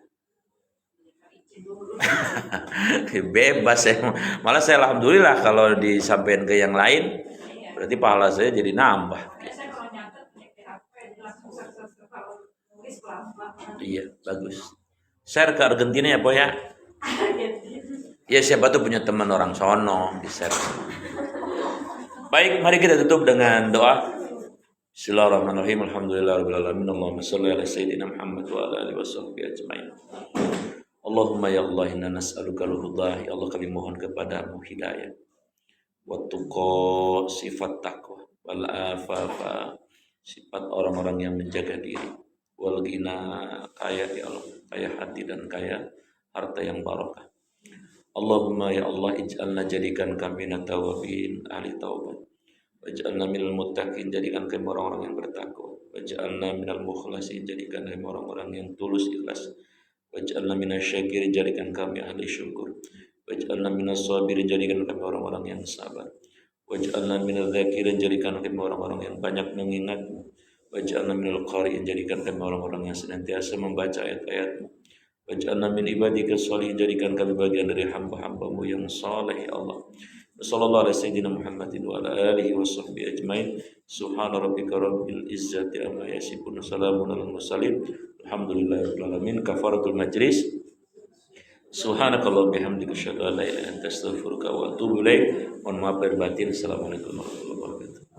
Bebas ya. Malah saya alhamdulillah kalau disampaikan ke yang lain, berarti pahala saya jadi nambah. Iya, bagus. Share ke Argentina ya, Po ya. Ya siapa tuh punya teman orang sono, di share. Baik, mari kita tutup dengan doa. Bismillahirrahmanirrahim. Alhamdulillahirabbil alamin. Allahumma shalli ala sayyidina Muhammad wa ala alihi washabbihi ajmain. Allahumma ya Allah inna nas'aluka al-hudah. Ya Allah kami mohon kepadamu hidayah. Wa tuqa, sifat takwa, wal afafa, sifat orang-orang yang menjaga diri. Wal ghina, kaya ya Allah, kaya hati dan kaya harta yang barakah. Allahumma ya Allah ij'alna, jadikan kami natawabin ahli taubat. Waj'alna minal muttaqin, jadikan kami orang-orang yang bertakwa. Waj'alna minal mukhlasin, jadikan kami orang-orang yang tulus ikhlas. Waj'alna minasyakirin, jadikan kami ahli syukur. Waj'alna minas sabirin, jadikan kami orang-orang yang sabar. Waj'alna minal dzakirin, jadikan kami orang-orang yang banyak mengingat-Mu. Waj'alna minal qari'in, jadikan kami orang-orang yang senantiasa membaca ayat-ayat-Mu. Waj'alna min ibadika sholihin, jadikan kami bagian dari hamba-hamba-Mu yang saleh ya Allah. Sallallahu alaihi sayyidina Muhammadin wa ala alihi washabbihi ajmain. Subhana rabbika rabbil izzati amma yasifun. Salamun alal mursalin. Alhamdulillahirabbil alamin. Kafaratul majlis. Subhanakallah bihamdika asyhadu an la ilaha illa anta astaghfiruka wa atubu ilaik. Mohon maaf lahir batin. Assalamualaikum warahmatullahi wabarakatuh.